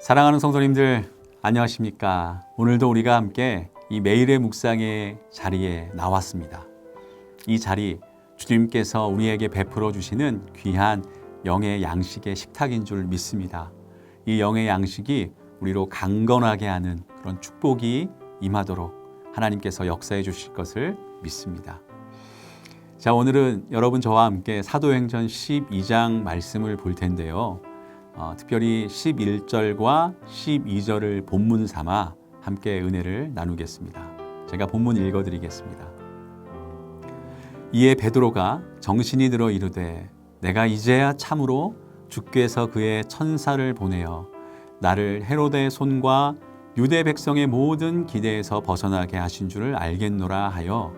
사랑하는 성도님들, 안녕하십니까? 오늘도 우리가 함께 이 매일의 묵상의 자리에 나왔습니다. 이 자리, 주님께서 우리에게 베풀어 주시는 귀한 영의 양식의 식탁인 줄 믿습니다. 이 영의 양식이 우리로 강건하게 하는 그런 축복이 임하도록 하나님께서 역사해 주실 것을 믿습니다. 자, 오늘은 여러분 저와 함께 사도행전 12장 말씀을 볼 텐데요. 특별히 11절과 12절을 본문 삼아 함께 은혜를 나누겠습니다. 제가 본문 읽어드리겠습니다. 이에 베드로가 정신이 들어 이르되 내가 이제야 참으로 주께서 그의 천사를 보내어 나를 헤로데의 손과 유대 백성의 모든 기대에서 벗어나게 하신 줄을 알겠노라 하여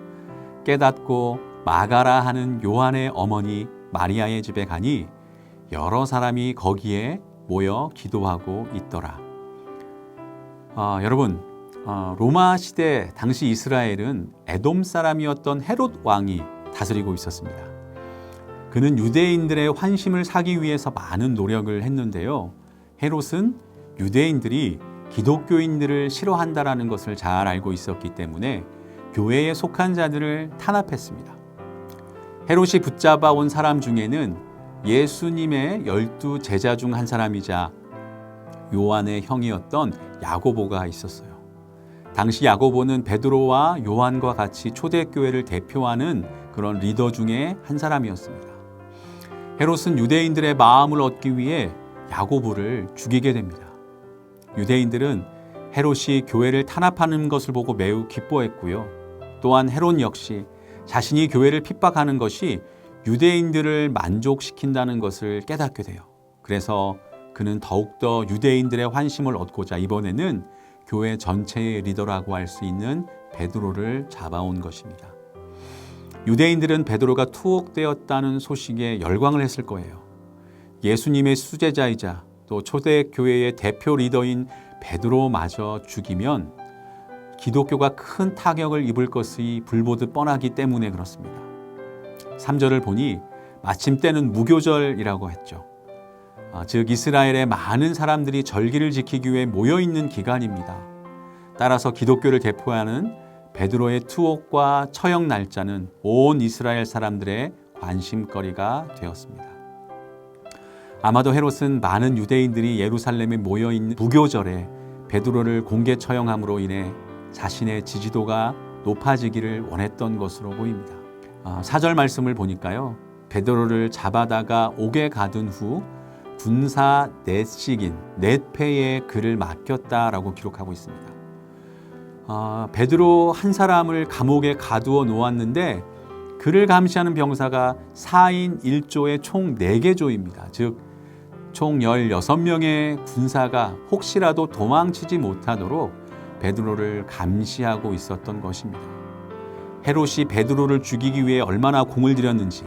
깨닫고 마가라 하는 요한의 어머니 마리아의 집에 가니 여러 사람이 거기에 모여 기도하고 있더라. 여러분, 로마 시대 당시 이스라엘은 에돔 사람이었던 헤롯 왕이 다스리고 있었습니다. 그는 유대인들의 환심을 사기 위해서 많은 노력을 했는데요. 헤롯은 유대인들이 기독교인들을 싫어한다라는 것을 잘 알고 있었기 때문에 교회에 속한 자들을 탄압했습니다. 헤롯이 붙잡아 온 사람 중에는 예수님의 12 제자 중 한 사람이자 요한의 형이었던 야고보가 있었어요. 당시 야고보는 베드로와 요한과 같이 초대교회를 대표하는 그런 리더 중에 한 사람이었습니다. 헤롯은 유대인들의 마음을 얻기 위해 야고보를 죽이게 됩니다. 유대인들은 헤롯이 교회를 탄압하는 것을 보고 매우 기뻐했고요. 또한 헤롯 역시 자신이 교회를 핍박하는 것이 유대인들을 만족시킨다는 것을 깨닫게 돼요. 그래서 그는 더욱더 유대인들의 환심을 얻고자 이번에는 교회 전체의 리더라고 할 수 있는 베드로를 잡아온 것입니다. 유대인들은 베드로가 투옥되었다는 소식에 열광을 했을 거예요. 예수님의 수제자이자 또 초대교회의 대표 리더인 베드로마저 죽이면 기독교가 큰 타격을 입을 것이 불보듯 뻔하기 때문에 그렇습니다. 3절을 보니 마침 때는 무교절이라고 했죠. 즉 이스라엘의 많은 사람들이 절기를 지키기 위해 모여있는 기간입니다. 따라서 기독교를 대표하는 베드로의 투옥과 처형 날짜는 온 이스라엘 사람들의 관심거리가 되었습니다. 아마도 헤롯은 많은 유대인들이 예루살렘에 모여있는 무교절에 베드로를 공개 처형함으로 인해 자신의 지지도가 높아지기를 원했던 것으로 보입니다. 4절 말씀을 보니까요. 베드로를 잡아다가 옥에 가둔 후 군사 넷식인 넷패에 그를 맡겼다라고 기록하고 있습니다. 베드로 한 사람을 감옥에 가두어 놓았는데 그를 감시하는 병사가 4인 1조의 총 4개 조입니다. 즉 총 16명의 군사가 혹시라도 도망치지 못하도록 베드로를 감시하고 있었던 것입니다. 헤롯이 베드로를 죽이기 위해 얼마나 공을 들였는지,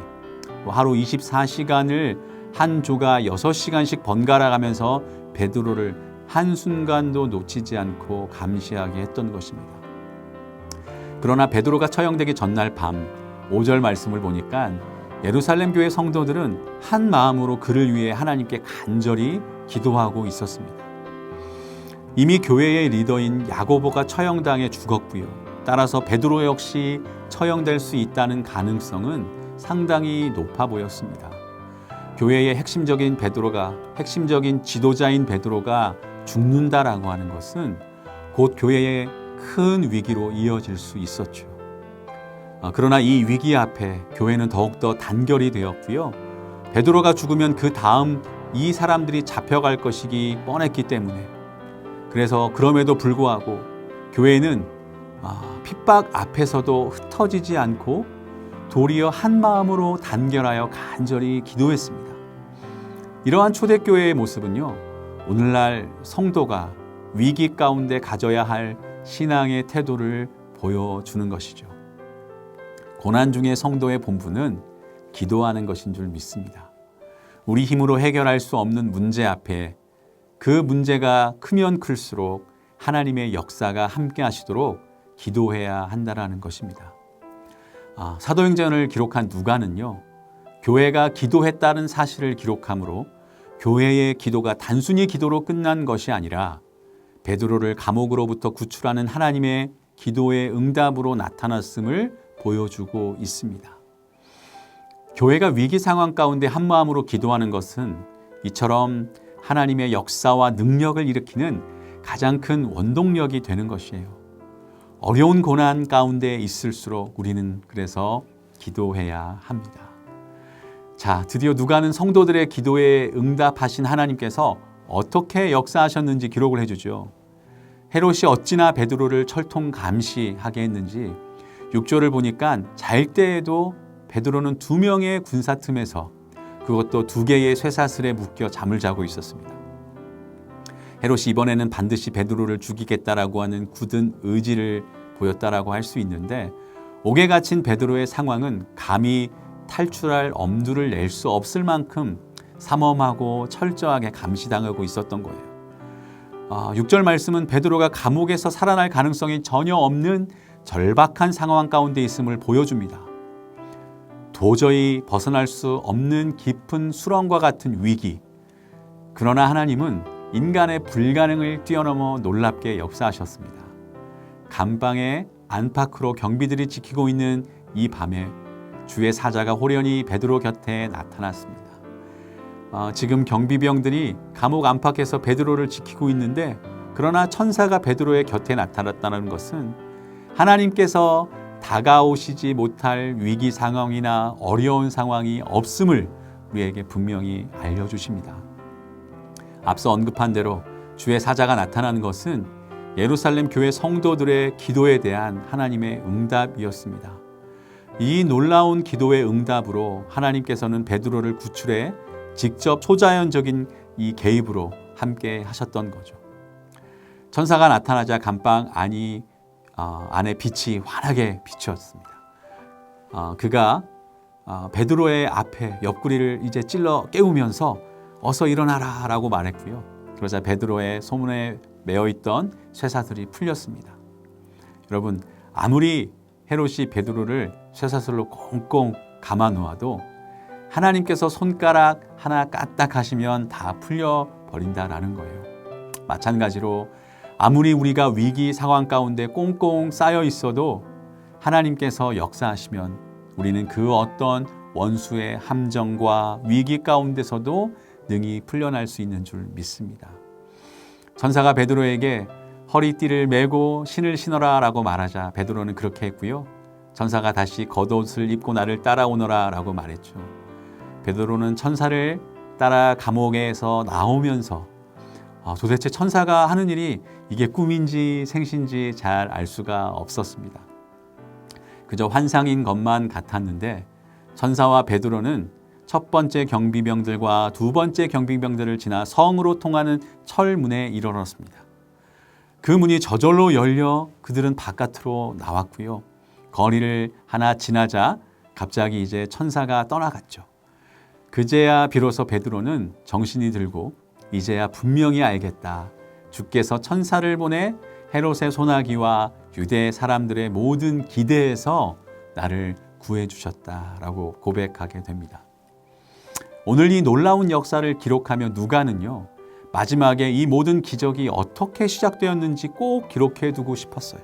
하루 24시간을 한 조가 6시간씩 번갈아 가면서 베드로를 한순간도 놓치지 않고 감시하게 했던 것입니다. 그러나 베드로가 처형되기 전날 밤 5절 말씀을 보니까 예루살렘 교회 성도들은 한 마음으로 그를 위해 하나님께 간절히 기도하고 있었습니다. 이미 교회의 리더인 야고보가 처형당해 죽었고요. 따라서 베드로 역시 처형될 수 있다는 가능성은 상당히 높아 보였습니다. 교회의 핵심적인 지도자인 베드로가 죽는다라고 하는 것은 곧 교회의 큰 위기로 이어질 수 있었죠. 그러나 이 위기 앞에 교회는 더욱더 단결이 되었고요. 베드로가 죽으면 그 다음 이 사람들이 잡혀갈 것이기 뻔했기 때문에 그래서 그럼에도 불구하고 교회는 핍박 앞에서도 흩어지지 않고 도리어 한 마음으로 단결하여 간절히 기도했습니다. 이러한 초대교회의 모습은요, 오늘날 성도가 위기 가운데 가져야 할 신앙의 태도를 보여주는 것이죠. 고난 중에 성도의 본분은 기도하는 것인 줄 믿습니다. 우리 힘으로 해결할 수 없는 문제 앞에 그 문제가 크면 클수록 하나님의 역사가 함께 하시도록 기도해야 한다는 것입니다. 사도행전을 기록한 누가는요, 교회가 기도했다는 사실을 기록하므로 교회의 기도가 단순히 기도로 끝난 것이 아니라 베드로를 감옥으로부터 구출하는 하나님의 기도의 응답으로 나타났음을 보여주고 있습니다. 교회가 위기 상황 가운데 한마음으로 기도하는 것은 이처럼 하나님의 역사와 능력을 일으키는 가장 큰 원동력이 되는 것이에요. 어려운 고난 가운데 있을수록 우리는 그래서 기도해야 합니다. 자, 드디어 누가는 성도들의 기도에 응답하신 하나님께서 어떻게 역사하셨는지 기록을 해주죠. 헤롯이 어찌나 베드로를 철통 감시하게 했는지 6절을 보니까 잘 때에도 베드로는 2명의 군사 틈에서 그것도 2개의 쇠사슬에 묶여 잠을 자고 있었습니다. 헤롯이 이번에는 반드시 베드로를 죽이겠다라고 하는 굳은 의지를 보였다라고 할 수 있는데 옥에 갇힌 베드로의 상황은 감히 탈출할 엄두를 낼 수 없을 만큼 삼엄하고 철저하게 감시당하고 있었던 거예요. 6절 말씀은 베드로가 감옥에서 살아날 가능성이 전혀 없는 절박한 상황 가운데 있음을 보여줍니다. 도저히 벗어날 수 없는 깊은 수렁과 같은 위기. 그러나 하나님은 인간의 불가능을 뛰어넘어 놀랍게 역사하셨습니다. 감방의 안팎으로 경비들이 지키고 있는 이 밤에 주의 사자가 호련히 베드로 곁에 나타났습니다. 지금 경비병들이 감옥 안팎에서 베드로를 지키고 있는데 그러나 천사가 베드로의 곁에 나타났다는 것은 하나님께서 다가오시지 못할 위기 상황이나 어려운 상황이 없음을 우리에게 분명히 알려주십니다. 앞서 언급한 대로 주의 사자가 나타난 것은 예루살렘 교회 성도들의 기도에 대한 하나님의 응답이었습니다. 이 놀라운 기도의 응답으로 하나님께서는 베드로를 구출해 직접 초자연적인 이 개입으로 함께 하셨던 거죠. 천사가 나타나자 감방 안에 빛이 환하게 비추었습니다. 그가 베드로의 앞에 옆구리를 이제 찔러 깨우면서 어서 일어나라 라고 말했고요. 그러자 베드로의 소문에 매어있던 쇠사슬이 풀렸습니다. 여러분, 아무리 헤롯이 베드로를 쇠사슬로 꽁꽁 감아 놓아도 하나님께서 손가락 하나 까딱하시면 다 풀려버린다라는 거예요. 마찬가지로 아무리 우리가 위기 상황 가운데 꽁꽁 쌓여 있어도 하나님께서 역사하시면 우리는 그 어떤 원수의 함정과 위기 가운데서도 능히 풀려날 수 있는 줄 믿습니다. 천사가 베드로에게 허리띠를 메고 신을 신어라 라고 말하자 베드로는 그렇게 했고요. 천사가 다시 겉옷을 입고 나를 따라오너라 라고 말했죠. 베드로는 천사를 따라 감옥에서 나오면서 도대체 천사가 하는 일이 이게 꿈인지 생신지 잘 알 수가 없었습니다. 그저 환상인 것만 같았는데 천사와 베드로는 첫 번째 경비병들과 두 번째 경비병들을 지나 성으로 통하는 철문에 이르렀습니다. 그 문이 저절로 열려 그들은 바깥으로 나왔고요. 거리를 하나 지나자 갑자기 이제 천사가 떠나갔죠. 그제야 비로소 베드로는 정신이 들고 이제야 분명히 알겠다. 주께서 천사를 보내 헤롯의 소나기와 유대 사람들의 모든 기대에서 나를 구해 주셨다라고 고백하게 됩니다. 오늘 이 놀라운 역사를 기록하며 누가는요, 마지막에 이 모든 기적이 어떻게 시작되었는지 꼭 기록해 두고 싶었어요.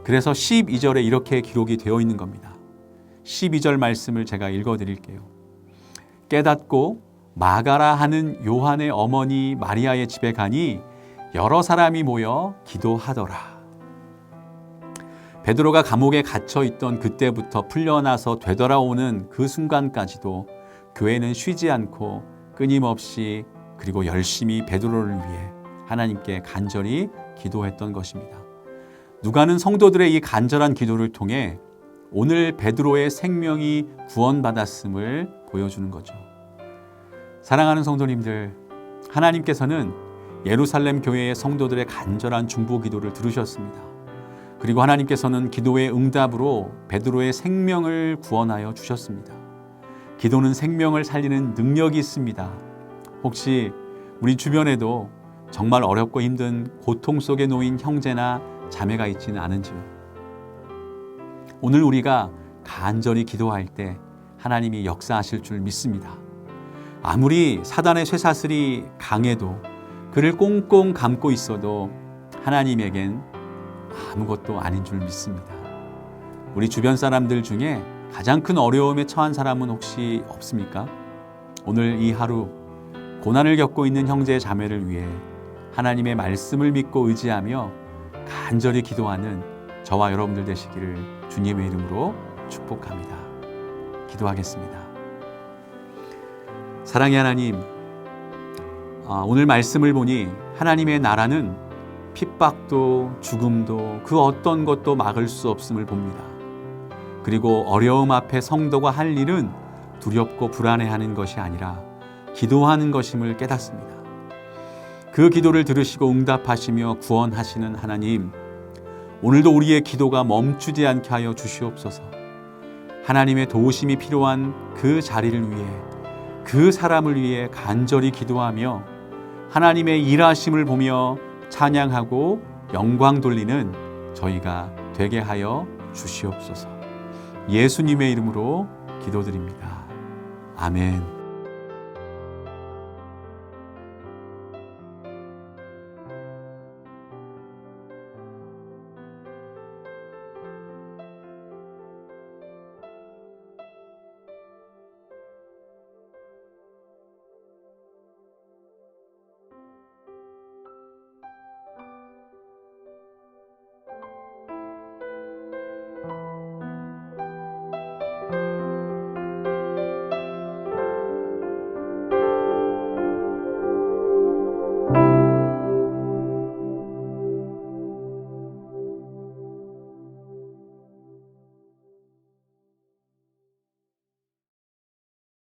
그래서 12절에 이렇게 기록이 되어 있는 겁니다. 12절 말씀을 제가 읽어 드릴게요. 깨닫고 마가라 하는 요한의 어머니 마리아의 집에 가니 여러 사람이 모여 기도하더라. 베드로가 감옥에 갇혀 있던 그때부터 풀려나서 되돌아오는 그 순간까지도 교회는 쉬지 않고 끊임없이 그리고 열심히 베드로를 위해 하나님께 간절히 기도했던 것입니다. 누가는 성도들의 이 간절한 기도를 통해 오늘 베드로의 생명이 구원받았음을 보여주는 거죠. 사랑하는 성도님들, 하나님께서는 예루살렘 교회의 성도들의 간절한 중보 기도를 들으셨습니다. 그리고 하나님께서는 기도의 응답으로 베드로의 생명을 구원하여 주셨습니다. 기도는 생명을 살리는 능력이 있습니다. 혹시 우리 주변에도 정말 어렵고 힘든 고통 속에 놓인 형제나 자매가 있지는 않은지요? 오늘 우리가 간절히 기도할 때 하나님이 역사하실 줄 믿습니다. 아무리 사단의 쇠사슬이 강해도 그를 꽁꽁 감고 있어도 하나님에겐 아무것도 아닌 줄 믿습니다. 우리 주변 사람들 중에 가장 큰 어려움에 처한 사람은 혹시 없습니까? 오늘 이 하루 고난을 겪고 있는 형제 자매를 위해 하나님의 말씀을 믿고 의지하며 간절히 기도하는 저와 여러분들 되시기를 주님의 이름으로 축복합니다. 기도하겠습니다. 사랑의 하나님, 오늘 말씀을 보니 하나님의 나라는 핍박도 죽음도 그 어떤 것도 막을 수 없음을 봅니다. 그리고 어려움 앞에 성도가 할 일은 두렵고 불안해하는 것이 아니라 기도하는 것임을 깨닫습니다. 그 기도를 들으시고 응답하시며 구원하시는 하나님, 오늘도 우리의 기도가 멈추지 않게 하여 주시옵소서. 하나님의 도우심이 필요한 그 자리를 위해, 그 사람을 위해 간절히 기도하며 하나님의 일하심을 보며 찬양하고 영광 돌리는 저희가 되게 하여 주시옵소서. 예수님의 이름으로 기도드립니다. 아멘.